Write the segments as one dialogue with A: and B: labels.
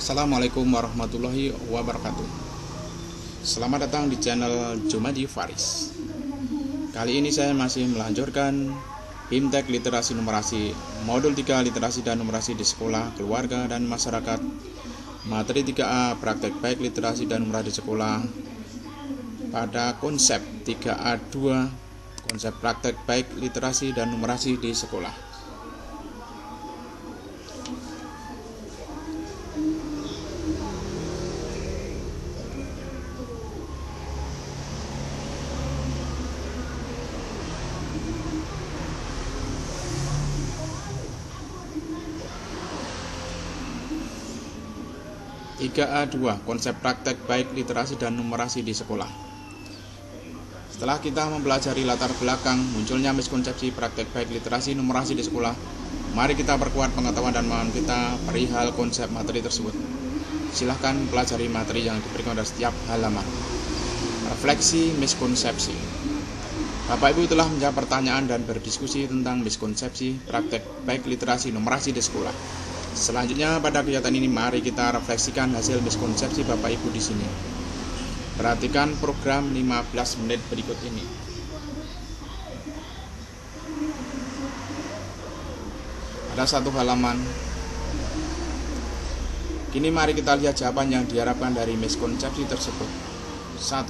A: Assalamualaikum warahmatullahi wabarakatuh. Selamat datang di channel Jumaji Faris. Kali ini saya masih melanjutkan Himtek Literasi Numerasi Modul 3 Literasi dan Numerasi di Sekolah, Keluarga, dan Masyarakat. Materi 3A Praktek Baik Literasi dan Numerasi di Sekolah pada konsep 3A2 Konsep Praktek Baik Literasi dan Numerasi di Sekolah. Tiga A2 Konsep Praktek Baik Literasi dan Numerasi di Sekolah. Setelah kita mempelajari latar belakang munculnya miskonsepsi praktek baik literasi numerasi di sekolah, mari kita perkuat pengetahuan dan pemahaman kita perihal konsep materi tersebut. Silahkan pelajari materi yang diberikan pada setiap halaman. Refleksi miskonsepsi. Bapak Ibu telah menjawab pertanyaan dan berdiskusi tentang miskonsepsi praktek baik literasi numerasi di sekolah. Selanjutnya pada kegiatan ini mari kita refleksikan hasil miskonsepsi Bapak Ibu di sini. Perhatikan program 15 menit berikut ini. Ada satu halaman. Kini mari kita lihat jawaban yang diharapkan dari miskonsepsi tersebut. 1.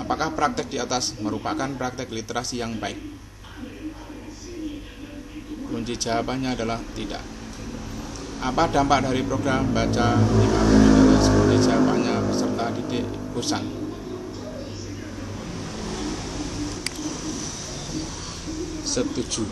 A: Apakah praktek di atas merupakan praktek literasi yang baik? Kunci jawabannya adalah tidak. Apa dampak dari program baca 5 menit? Seperti jawabannya peserta didik bosan. Setuju.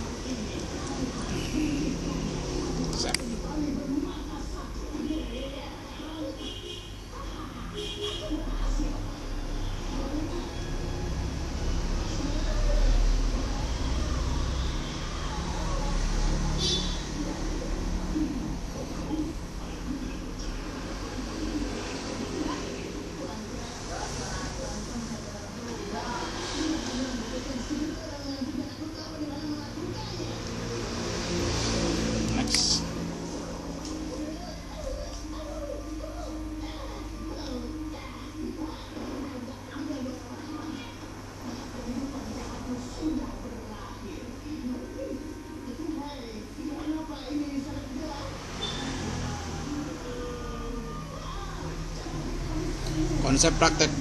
A: Konsep praktek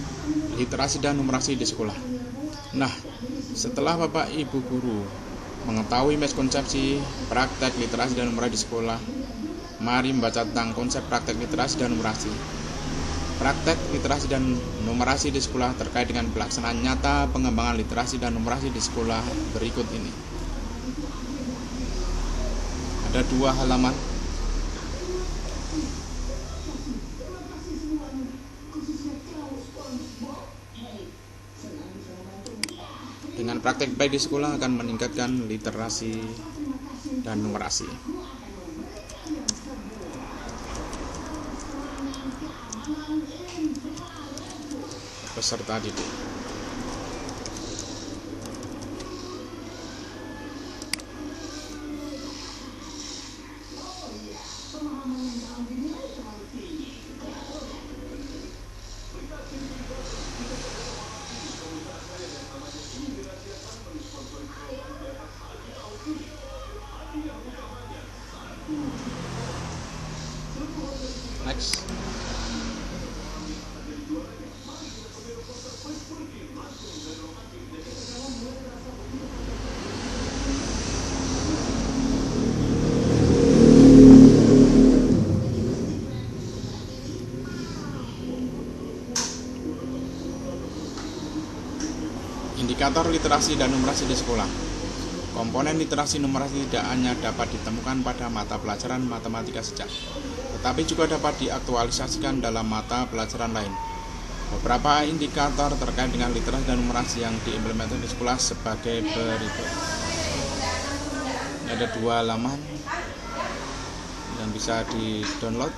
A: literasi dan numerasi di sekolah. Nah, setelah Bapak Ibu guru mengetahui miskonsepsi praktek literasi dan numerasi di sekolah, mari membaca tentang konsep praktek literasi dan numerasi. Praktek literasi dan numerasi di sekolah terkait dengan pelaksanaan nyata pengembangan literasi dan numerasi di sekolah berikut ini. Ada 2 halaman. Dengan praktek baik di sekolah akan meningkatkan literasi dan numerasi. Peserta didik. Next. Indikator literasi dan numerasi di sekolah. Komponen literasi numerasi tidak hanya dapat ditemukan pada mata pelajaran matematika saja, tetapi juga dapat diaktualisasikan dalam mata pelajaran lain. Beberapa indikator terkait dengan literasi dan numerasi yang diimplementasikan di sekolah sebagai berikut. Ada 2 halaman yang bisa di-download.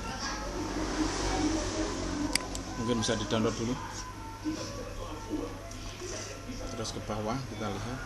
A: Mungkin bisa di-download dulu. Terus ke bawah kita lihat.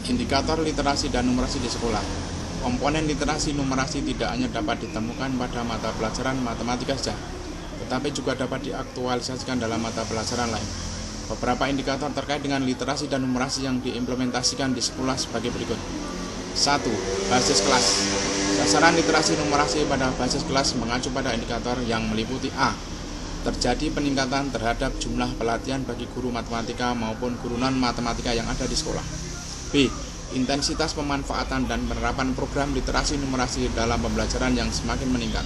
A: Indikator literasi dan numerasi di sekolah. Komponen literasi numerasi tidak hanya dapat ditemukan pada mata pelajaran matematika saja, tetapi juga dapat diaktualisasikan dalam mata pelajaran lain. Beberapa indikator terkait dengan literasi dan numerasi yang diimplementasikan di sekolah sebagai berikut. 1. Basis kelas. Sasaran literasi numerasi pada basis kelas mengacu pada indikator yang meliputi A. Terjadi peningkatan terhadap jumlah pelatihan bagi guru matematika maupun guru non-matematika yang ada di sekolah. B. Intensitas pemanfaatan dan penerapan program literasi numerasi dalam pembelajaran yang semakin meningkat.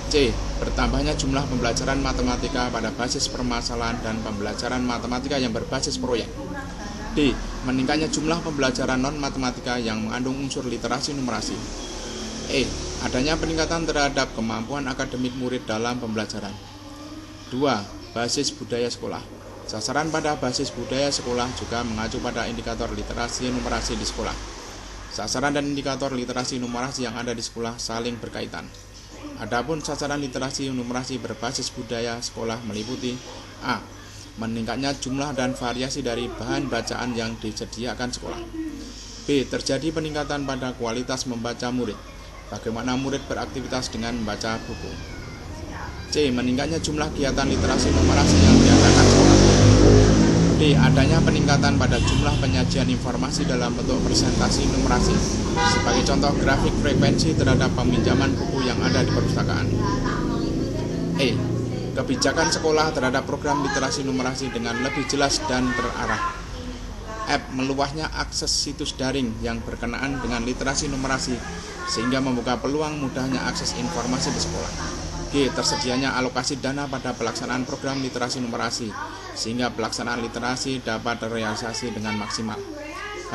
A: C. Bertambahnya jumlah pembelajaran matematika pada basis permasalahan dan pembelajaran matematika yang berbasis proyek. D. Meningkatnya jumlah pembelajaran non-matematika yang mengandung unsur literasi numerasi. E. Adanya peningkatan terhadap kemampuan akademik murid dalam pembelajaran. 2. Basis budaya sekolah. Sasaran pada basis budaya sekolah juga mengacu pada indikator literasi numerasi di sekolah. Sasaran dan indikator literasi numerasi yang ada di sekolah saling berkaitan. Adapun sasaran literasi numerasi berbasis budaya sekolah meliputi A. Meningkatnya jumlah dan variasi dari bahan bacaan yang disediakan sekolah. B. Terjadi peningkatan pada kualitas membaca murid. Bagaimana murid beraktivitas dengan membaca buku. C. Meningkatnya jumlah kegiatan literasi numerasi yang diadakan sekolah. D. Adanya peningkatan pada jumlah penyajian informasi dalam bentuk presentasi numerasi. Sebagai contoh, grafik frekuensi terhadap peminjaman buku yang ada di perpustakaan. E. Kebijakan sekolah terhadap program literasi numerasi dengan lebih jelas dan terarah. F. Meluasnya akses situs daring yang berkenaan dengan literasi numerasi sehingga membuka peluang mudahnya akses informasi di sekolah. G. Tersedianya alokasi dana pada pelaksanaan program literasi numerasi sehingga pelaksanaan literasi dapat terrealisasi dengan maksimal.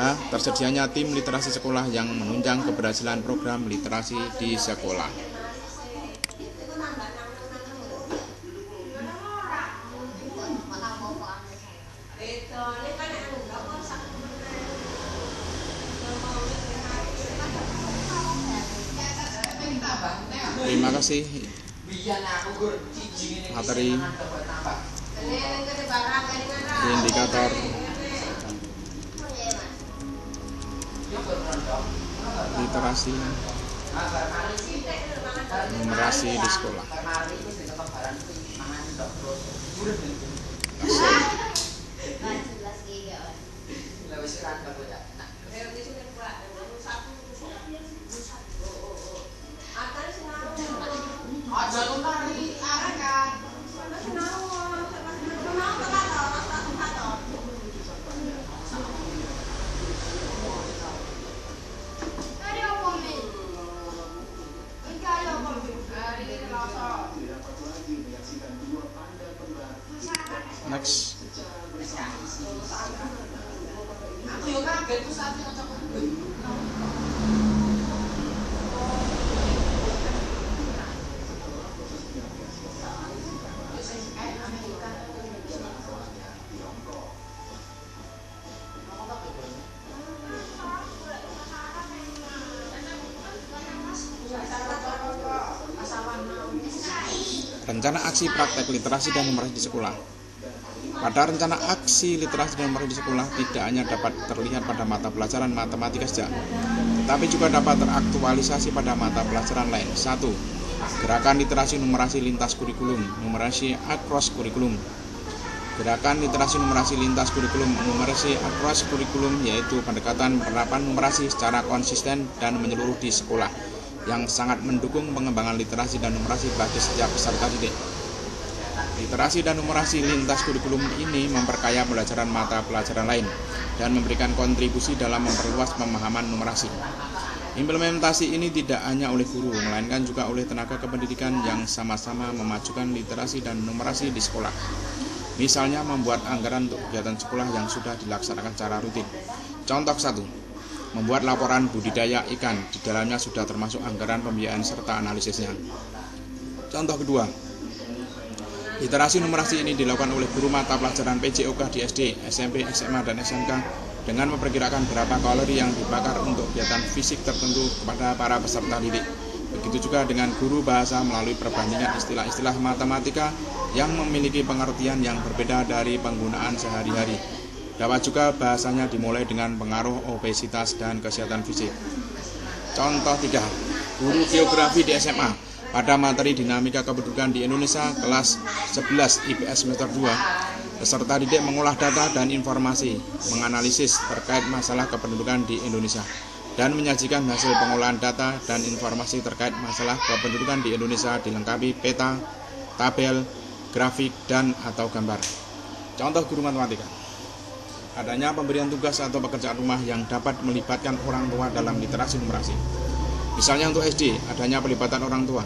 A: H. Tersedianya tim literasi sekolah yang menunjang keberhasilan program literasi di sekolah. Terima kasih materi indikator literasi numerasi di sekolah. Next. Rencana aksi praktek literasi dan numerasi di sekolah. Pada rencana aksi literasi dan numerasi di sekolah tidak hanya dapat terlihat pada mata pelajaran matematika saja, tetapi juga dapat teraktualisasi pada mata pelajaran lain. 1. Gerakan literasi numerasi lintas kurikulum, numerasi across kurikulum. Gerakan literasi numerasi lintas kurikulum, numerasi across kurikulum, yaitu pendekatan penerapan numerasi secara konsisten dan menyeluruh di sekolah, yang sangat mendukung pengembangan literasi dan numerasi bagi setiap peserta didik. Literasi dan numerasi lintas kurikulum ini memperkaya pembelajaran mata pelajaran lain dan memberikan kontribusi dalam memperluas pemahaman numerasi. Implementasi ini tidak hanya oleh guru, melainkan juga oleh tenaga kependidikan yang sama-sama memajukan literasi dan numerasi di sekolah. Misalnya membuat anggaran untuk kegiatan sekolah yang sudah dilaksanakan secara rutin. Contoh 1. Membuat laporan budidaya ikan, di dalamnya sudah termasuk anggaran pembiayaan serta analisisnya. Contoh kedua, literasi numerasi ini dilakukan oleh guru mata pelajaran PJOK di SD, SMP, SMA, dan SMK dengan memperkirakan berapa kalori yang dibakar untuk kegiatan fisik tertentu kepada para peserta didik. Begitu juga dengan guru bahasa melalui perbandingan istilah-istilah matematika yang memiliki pengertian yang berbeda dari penggunaan sehari-hari. Dapat juga bahasanya dimulai dengan pengaruh obesitas dan kesehatan fisik. Contoh 3. Guru geografi di SMA. Pada materi dinamika kependudukan di Indonesia kelas 11 IPS semester 2, peserta didik mengolah data dan informasi, menganalisis terkait masalah kependudukan di Indonesia, dan menyajikan hasil pengolahan data dan informasi terkait masalah kependudukan di Indonesia dilengkapi peta, tabel, grafik, dan atau gambar. Contoh guru matematika. Adanya pemberian tugas atau pekerjaan rumah yang dapat melibatkan orang tua dalam literasi numerasi. Misalnya untuk SD, adanya pelibatan orang tua.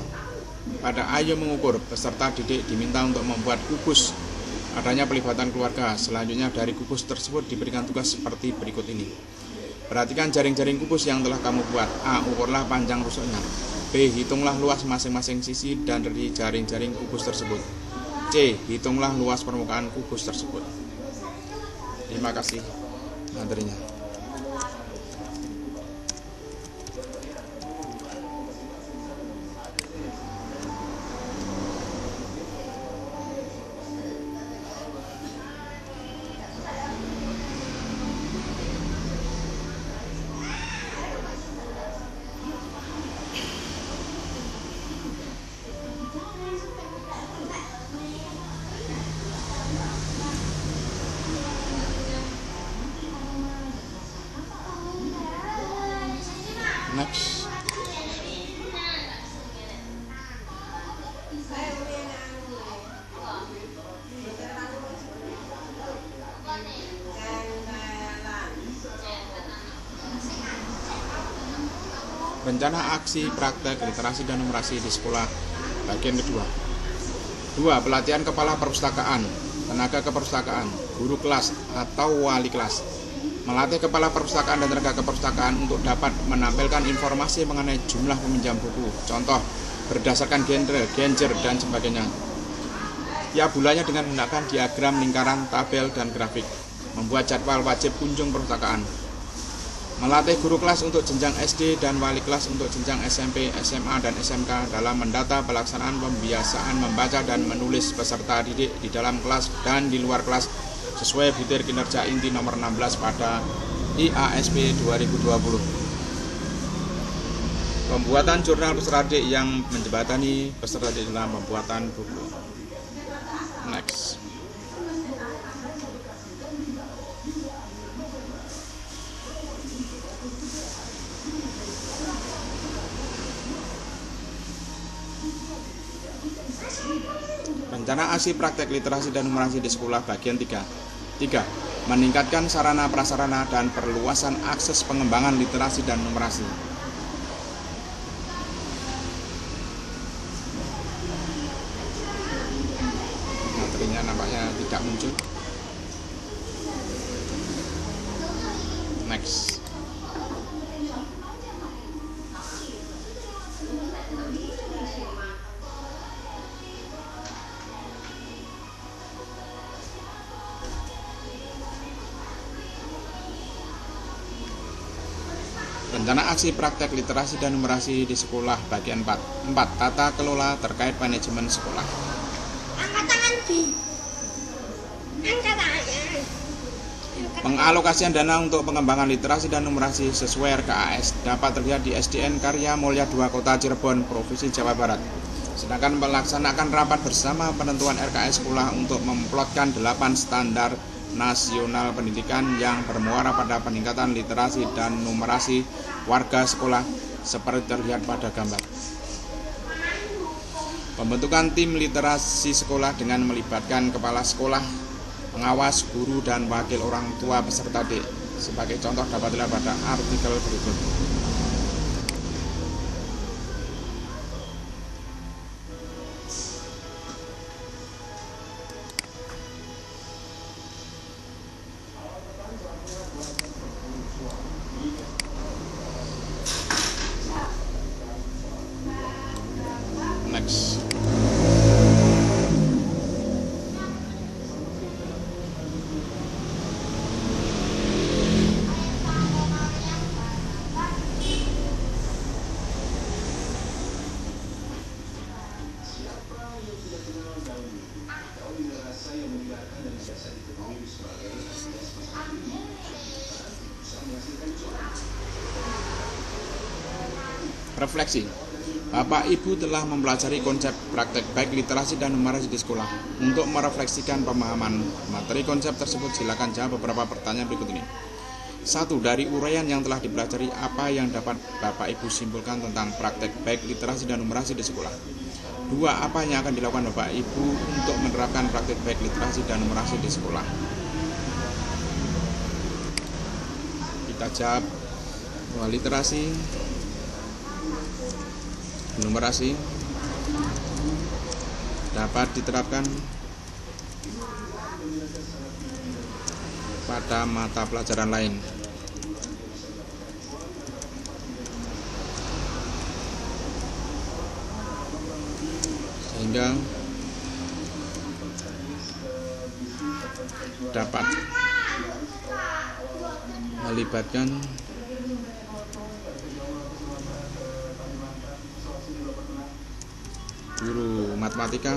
A: Pada ayo mengukur, peserta didik diminta untuk membuat kubus. Adanya pelibatan keluarga. Selanjutnya dari kubus tersebut diberikan tugas seperti berikut ini. Perhatikan jaring-jaring kubus yang telah kamu buat. A. Ukurlah panjang rusuknya. B. Hitunglah luas masing-masing sisi dan dari jaring-jaring kubus tersebut. C. Hitunglah luas permukaan kubus tersebut. Terima kasih materinya. Next. Rencana aksi praktek literasi dan numerasi di sekolah bagian kedua. 2. Pelatihan kepala perpustakaan, tenaga keperpustakaan, guru kelas atau wali kelas. Melatih kepala perpustakaan dan tenaga keperpustakaan untuk dapat menampilkan informasi mengenai jumlah peminjam buku. Contoh, berdasarkan genre, dan sebagainya. Tiap bulannya dengan menggunakan diagram lingkaran, tabel, dan grafik. Membuat jadwal wajib kunjung perpustakaan. Melatih guru kelas untuk jenjang SD dan wali kelas untuk jenjang SMP, SMA, dan SMK dalam mendata pelaksanaan pembiasaan membaca dan menulis peserta didik di dalam kelas dan di luar kelas sesuai butir kinerja inti nomor 16 pada IASP 2020. Pembuatan jurnal peserta didik yang menjembatani peserta didik dalam pembuatan buku. Next. Rencana aksi praktek literasi dan numerasi di sekolah bagian 3. 3. Meningkatkan sarana prasarana dan perluasan akses pengembangan literasi dan numerasi. Materinya nampaknya tidak muncul. Next. Rencana aksi praktek literasi dan numerasi di sekolah bagian 4. 4. Tata kelola terkait manajemen sekolah.
B: Angkat tangan, Bi. Angkat tangan.
A: Pengalokasian dana untuk pengembangan literasi dan numerasi sesuai RKAS dapat terlihat di SDN Karya Mulya 2 Kota Cirebon, Provinsi Jawa Barat. Sedangkan melaksanakan rapat bersama penentuan RKAS sekolah untuk memplotkan 8 standar nasional pendidikan yang bermuara pada peningkatan literasi dan numerasi warga sekolah seperti terlihat pada gambar. Pembentukan tim literasi sekolah dengan melibatkan kepala sekolah, pengawas, guru, dan wakil orang tua peserta didik. Sebagai contoh dapat dilihat pada artikel berikut. Next. Refleksi. Bapak Ibu telah mempelajari konsep praktek baik literasi dan numerasi di sekolah. Untuk merefleksikan pemahaman materi konsep tersebut, silakan jawab beberapa pertanyaan berikut ini. 1. Dari uraian yang telah dipelajari, apa yang dapat Bapak Ibu simpulkan tentang praktek baik literasi dan numerasi di sekolah? 2. Apa yang akan dilakukan Bapak Ibu untuk menerapkan praktek baik literasi dan numerasi di sekolah? Kita jawab bahwa literasi, numerasi dapat diterapkan pada mata pelajaran lain. Sehingga dapat melibatkan guru matematika,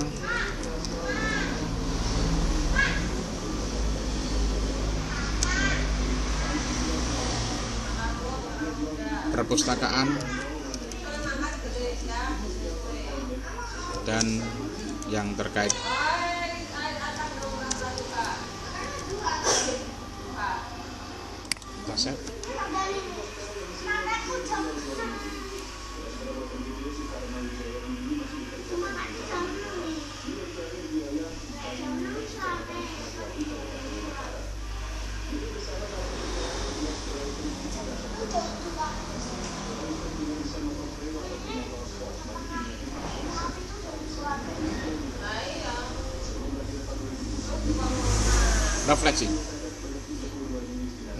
A: perpustakaan, dan yang terkait. Kita refleksi.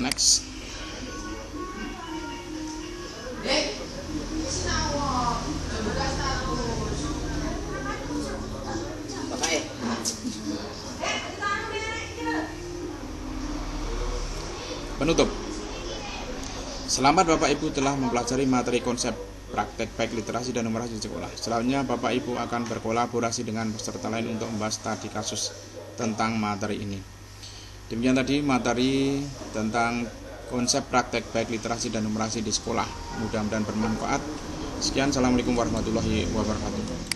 A: Next. Penutup. Selamat Bapak Ibu telah mempelajari materi konsep praktek baik literasi dan numerasi di sekolah. Selanjutnya Bapak Ibu akan berkolaborasi dengan peserta lain untuk membahas studi kasus tentang materi ini. Demikian tadi materi tentang konsep praktek baik literasi dan numerasi di sekolah. Mudah-mudahan bermanfaat. Sekian, assalamualaikum warahmatullahi wabarakatuh.